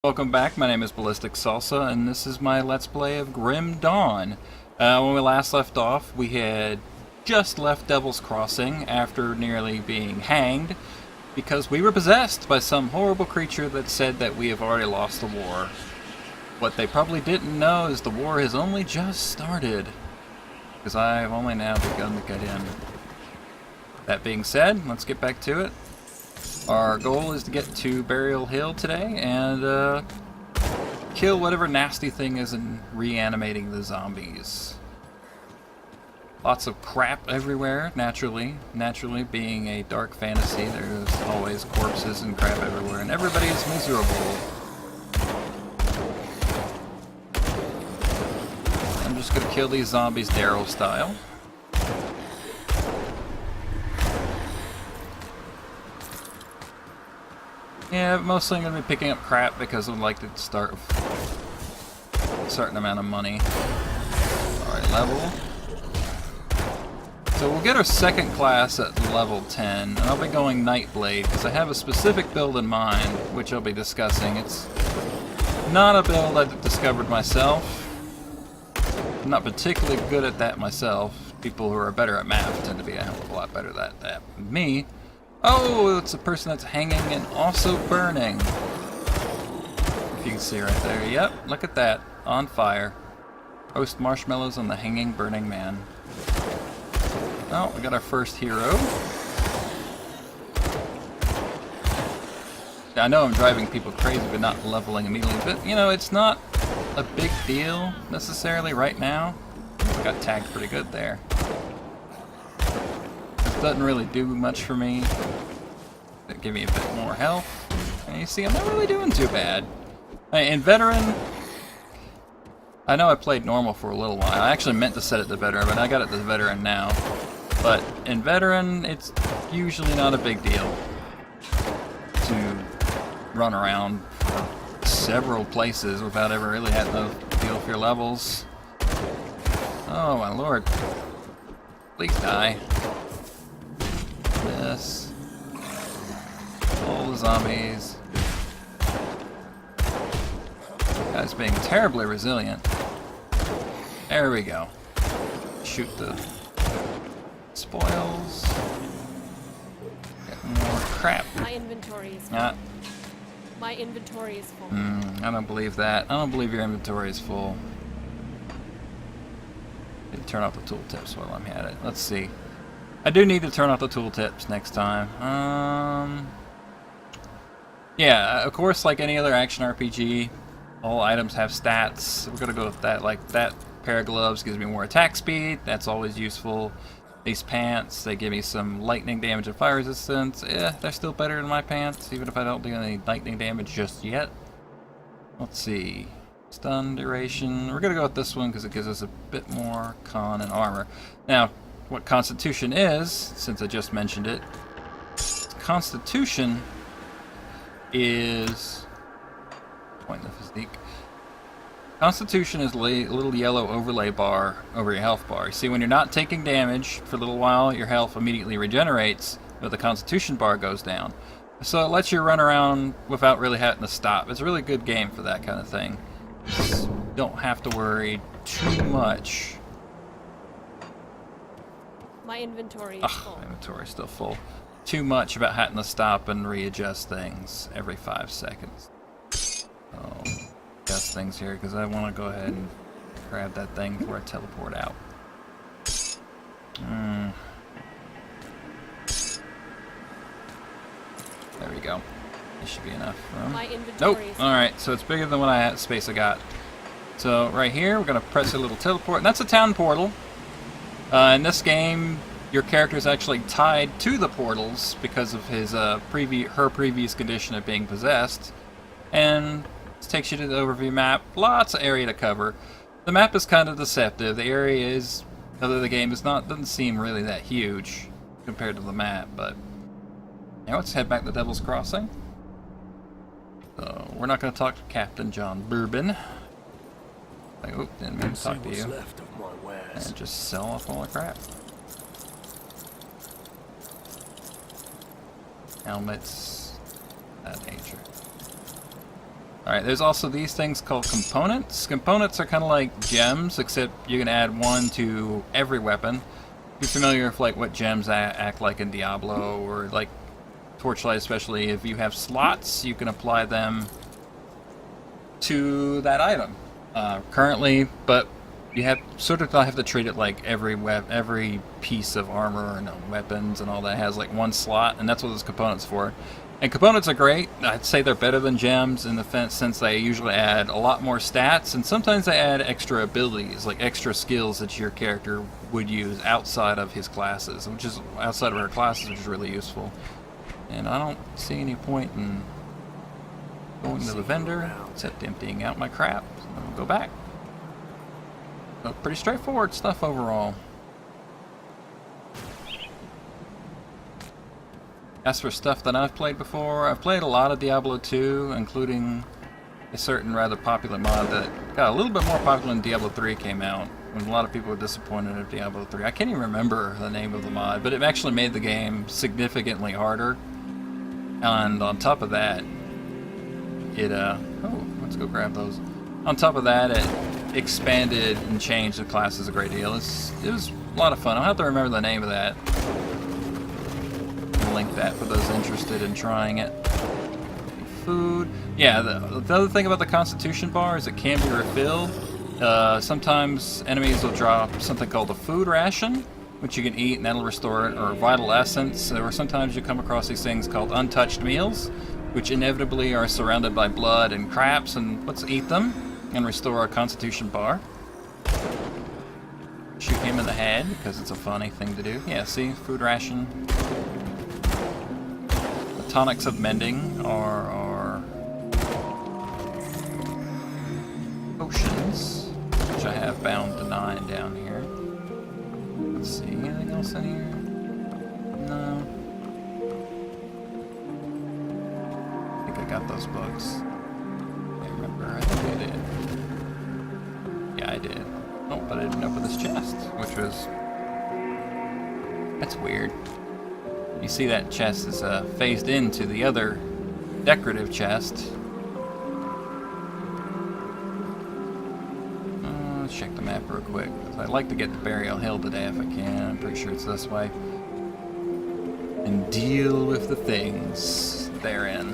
Welcome back, my name is Ballistic Salsa, and this is my Let's Play of Grimdawn. When we last left off, we had just left Devil's Crossing after nearly being hanged, because we were possessed by some horrible creature that said that we have already lost the war. What they probably didn't know is the war has only just started, because I've only now begun to get in. That being said, let's get back to it. Our goal is to get to Burial Hill today and kill whatever nasty thing is in reanimating the zombies. Lots of crap everywhere, naturally. Naturally, being a dark fantasy, there's always corpses and crap everywhere, and everybody is miserable. I'm just gonna kill these zombies Daryl style. Yeah, mostly I'm going to be picking up crap because I'd like to start with a certain amount of money. Alright, level. So we'll get our second class at level 10, and I'll be going Nightblade because I have a specific build in mind, which I'll be discussing. It's not a build I've discovered myself. I'm not particularly good at that myself. People who are better at math tend to be a hell of a lot better at that than me. Oh, it's a person that's hanging and also burning. If you can see right there. Yep, look at that. On fire. Roast marshmallows on the hanging, burning man. Oh, we got our first hero. I know I'm driving people crazy but not leveling immediately, but, you know, it's not a big deal necessarily right now. I got tagged pretty good there. Doesn't really do much for me. That give me a bit more health. And you see, I'm not really doing too bad. In Veteran, I know I played normal for a little while. I actually meant to set it to Veteran, but I got it to Veteran now. But in Veteran, it's usually not a big deal to run around for several places without ever really having to deal with your levels. Oh my lord. Please die. This. All the zombies. Guy's being terribly resilient. There we go. Shoot the spoils. Get more crap. My inventory is full. My inventory is full. I don't believe that. I don't believe your inventory is full. Need to turn off the tooltips while I'm at it. Let's see. I do need to turn off the tooltips next time. Yeah, of course, like any other action RPG, all items have stats. We're gonna go with that. Like that pair of gloves gives me more attack speed. That's always useful. These pants, they give me some lightning damage and fire resistance. Yeah, they're still better than my pants, even if I don't do any lightning damage just yet. Let's see. Stun duration. We're gonna go with this one because it gives us a bit more con and armor. Now, what Constitution is, since I just mentioned it, Constitution is point the physique. Constitution is a little yellow overlay bar over your health bar. You see, when you're not taking damage for a little while, your health immediately regenerates, but the Constitution bar goes down. So it lets you run around without really having to stop. It's a really good game for that kind of thing. Just don't have to worry too much. My inventory is full. My inventory is still full. Too much about having to stop and readjust things every 5 seconds. Oh, adjust things here because I want to go ahead and grab that thing before I teleport out. There we go. This should be enough room. My inventory Nope. Alright, so it's bigger than what space I got. So right here, we're going to press a little teleport. And that's a town portal. In this game, your character is actually tied to the portals because of his her previous condition of being possessed. And this takes you to the overview map. Lots of area to cover. The map is kind of deceptive. The area is, although the game doesn't seem really that huge compared to the map. But now let's head back to Devil's Crossing. So we're not going to talk to Captain John Bourbon. Like, oop, didn't mean to talk to you. And just sell off all the crap. Helmets, that nature. Alright, there's also these things called components. Components are kind of like gems, except you can add one to every weapon. If you're familiar with like what gems act like in Diablo, or like Torchlight especially, if you have slots, you can apply them to that item. Currently, but you have to treat it like every piece of armor and weapons and all that has like one slot, and that's what those components for. And components are great. I'd say they're better than gems in the sense they usually add a lot more stats, and sometimes they add extra abilities, like extra skills that your character would use outside of his classes, which is outside of her classes, which is really useful. And I don't see any point in going to the vendor, except emptying out my crap, and I'll go back. So pretty straightforward stuff overall. As for stuff that I've played before, I've played a lot of Diablo 2, including a certain rather popular mod that got a little bit more popular when Diablo 3 came out, when a lot of people were disappointed at Diablo 3. I can't even remember the name of the mod, but it actually made the game significantly harder. And on top of that, it, oh, let's go grab those. On top of that, it expanded and changed the classes a great deal. It was a lot of fun. I'll have to remember the name of that. Link that for those interested in trying it. Food. Yeah, the other thing about the Constitution bar is it can be refilled. Sometimes enemies will drop something called a food ration, which you can eat and that'll restore it, or vital essence, or sometimes you come across these things called untouched meals, which inevitably are surrounded by blood and craps, and let's eat them and restore our Constitution bar. Shoot him in the head, because it's a funny thing to do. Yeah, see? Food ration. The tonics of mending are potions, which I have bound to 9 down here. Let's see, anything else in here? No. I think I got those books. Can't remember, I think I did. Yeah, I did. Oh, but I didn't open this chest, which was... That's weird. You see that chest is phased into the other decorative chest. Let's check the map real quick. I'd like to get to Burial Hill today if I can. I'm pretty sure it's this way. And deal with the things therein.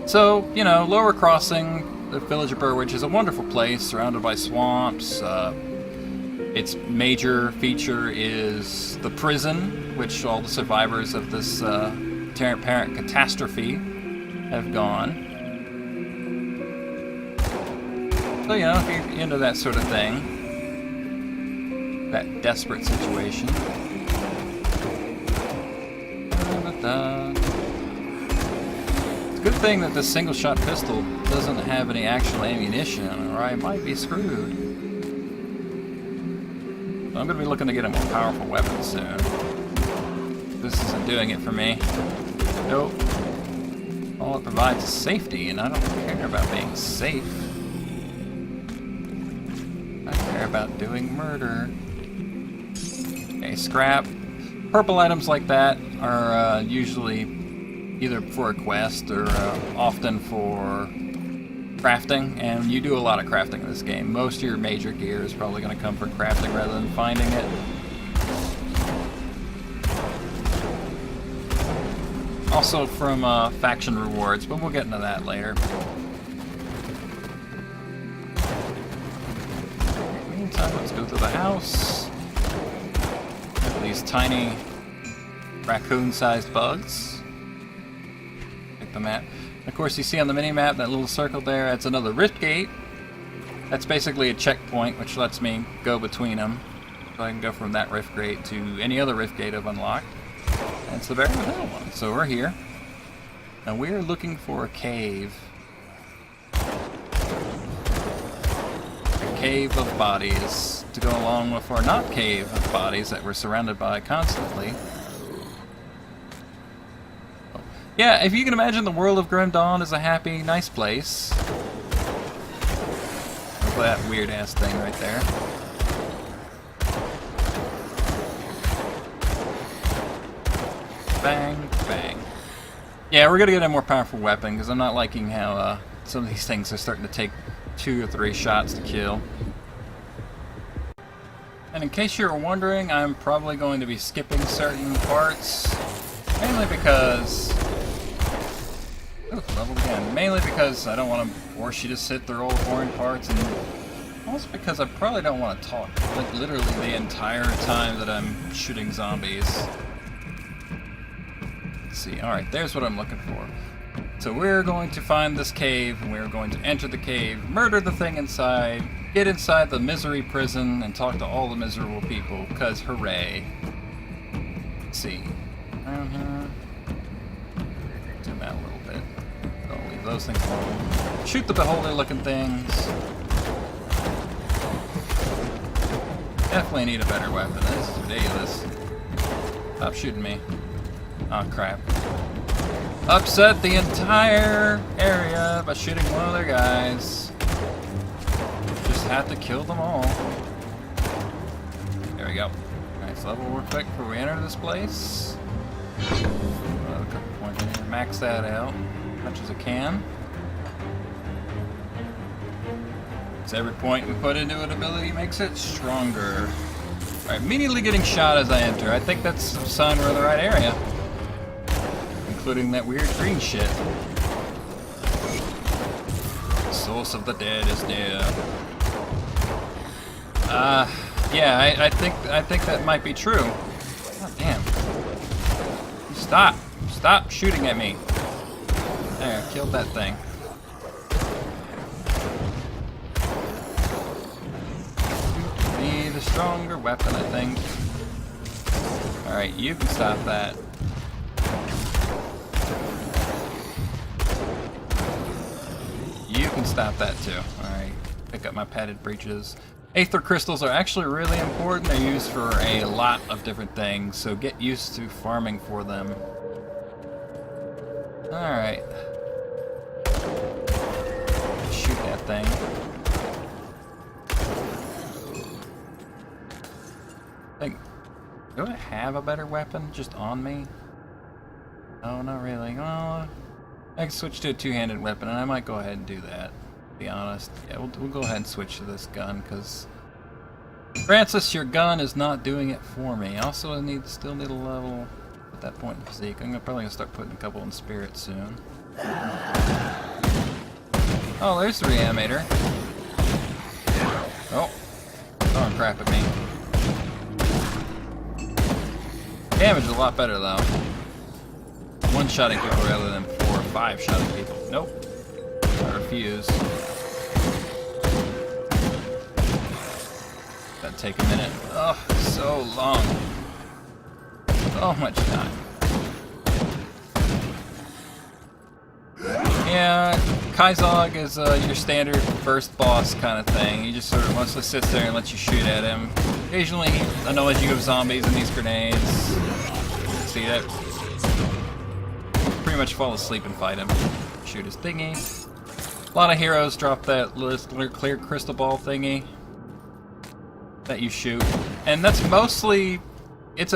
So, you know, Lower Crossing, the village of Burwich, is a wonderful place surrounded by swamps. Its major feature is the prison, which all the survivors of this parent catastrophe have gone. So, you know, if you're into that sort of thing, that desperate situation. It's a good thing that this single-shot pistol doesn't have any actual ammunition, or I might be screwed. I'm going to be looking to get a more powerful weapon soon. This isn't doing it for me. Nope. All it provides is safety, and I don't care about being safe. I care about doing murder. Okay, scrap. Purple items like that are usually either for a quest or often for crafting, and you do a lot of crafting in this game. Most of your major gear is probably going to come from crafting rather than finding it. Also from faction rewards, but we'll get into that later. Meantime, let's go through the house. These tiny raccoon-sized bugs. Check the map. Of course, you see on the mini-map that little circle there, that's another rift gate. That's basically a checkpoint, which lets me go between them. So I can go from that rift gate to any other rift gate I've unlocked. And it's the very middle one. So we're here. And we're looking for a cave. A cave of bodies to go along with our not cave of bodies that we're surrounded by constantly. Yeah, if you can imagine the world of Grimdawn as a happy, nice place. Look at that weird-ass thing right there. Bang, bang. Yeah, we're gonna get a more powerful weapon, because I'm not liking how some of these things are starting to take 2 or 3 shots to kill. And in case you're wondering, I'm probably going to be skipping certain parts, mainly because... Oh, leveled again. Mainly because I don't want to force you to sit through all the boring parts, and also because I probably don't want to talk, like, literally the entire time that I'm shooting zombies. Let's see. Alright, there's what I'm looking for. So we're going to find this cave, and we're going to enter the cave, murder the thing inside, get inside the misery prison, and talk to all the miserable people, because hooray. Let's see. Around here. Zoom out a little bit. Don't leave those things alone. Shoot the beholder looking things. Definitely need a better weapon. This is ridiculous. Stop shooting me. Oh crap. Upset the entire area by shooting one of their guys. Just have to kill them all. There we go. Nice level real quick before we enter this place. A couple points in here. Max that out as much as I can. So every point we put into an ability makes it stronger. Alright, immediately getting shot as I enter. I think that's a sign we're in the right area. Including that weird green shit. The source of the dead is near. Yeah, I think that might be true. God damn. Stop! Stop shooting at me. There, killed that thing. Be the stronger weapon, I think. Alright, you can stop that. You can stop that too. Alright, pick up my padded breeches. Aether crystals are actually really important. They're used for a lot of different things, so get used to farming for them. Alright. Shoot that thing. Do I have a better weapon just on me? Oh, not really. Well, I can switch to a two-handed weapon, and I might go ahead and do that, to be honest. Yeah, we'll go ahead and switch to this gun, because Francis, your gun is not doing it for me. Also, I still need a level at that point in physique. I'm probably going to start putting a couple in spirit soon. Oh, there's the Reanimator. Oh, throwing crap at me. Damage is a lot better, though. One-shotting people rather than 4 or 5-shotting people. Nope. I refuse. That'd take a minute. Oh, so long. So much time. Yeah, Kaizog is your standard first boss kind of thing. He just sort of mostly sits there and lets you shoot at him. Occasionally he annoys you with zombies and these grenades. See that? Pretty much fall asleep and fight him. Shoot his thingy. A lot of heroes drop that clear crystal ball thingy that you shoot. And that's mostly...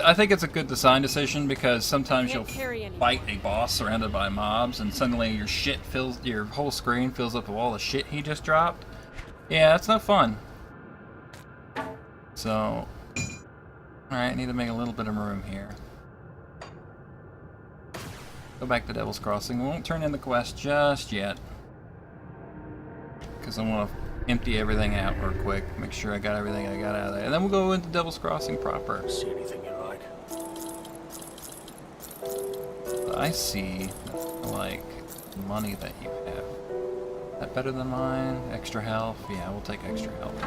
I think it's a good design decision, because sometimes you'll fight a boss surrounded by mobs and suddenly your whole screen fills up with all the shit he just dropped. Yeah, that's not fun. So, alright, I need to make a little bit of room here. Go back to Devil's Crossing. We won't turn in the quest just yet, because I want to empty everything out real quick, make sure I got everything I got out of there, and then we'll go into Devil's Crossing proper. See anything you like? I see, like, money that you have. Is that better than mine? Extra health? Yeah, we'll take extra health.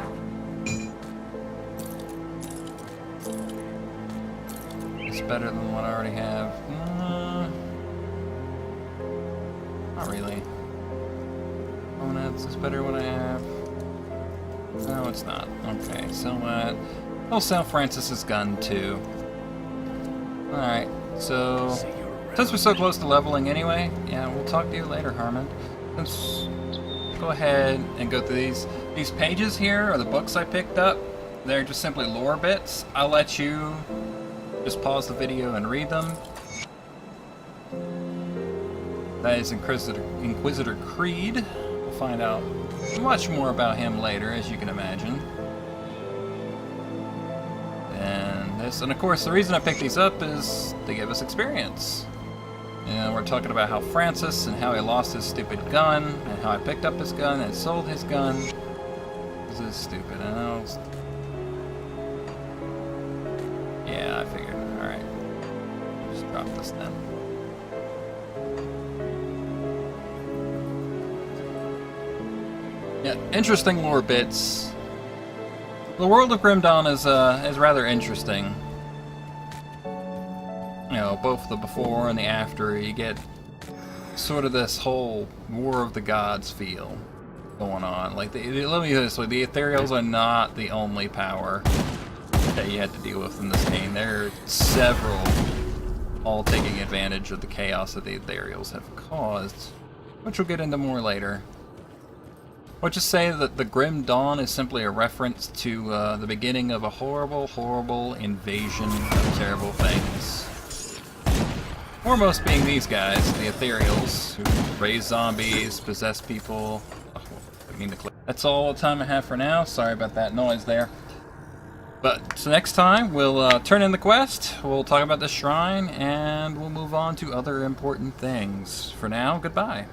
It's better than what I already have. Not really. Monads is better than what I have. No, it's not. Okay, so I'll sell Francis's gun too. Alright, so since we're so close to leveling anyway, yeah, we'll talk to you later, Harmon. Let's go ahead and go through these pages here, are the books I picked up. They're just simply lore bits. I'll let you just pause the video and read them. That is Inquisitor Creed. We'll find out much more about him later, as you can imagine. And of course, the reason I picked these up is to give us experience. And we're talking about how Francis and how he lost his stupid gun, and how I picked up his gun and sold his gun. This is stupid. Yeah, I figured. Alright. Just drop this then. Yeah, interesting lore bits. The world of Grimdawn is rather interesting. You know, both the before and the after, you get sort of this whole War of the Gods feel going on. Like, let me put it this way, the Ethereals are not the only power that you had to deal with in this game. There are several, all taking advantage of the chaos that the Ethereals have caused, which we'll get into more later. I'll just say that the Grimdawn is simply a reference to the beginning of a horrible, horrible invasion of terrible things. Foremost being these guys, the Ethereals, who raise zombies, possess people. Oh, I mean to click. That's all the time I have for now. Sorry about that noise there. But so next time, we'll turn in the quest, we'll talk about the shrine, and we'll move on to other important things. For now, goodbye.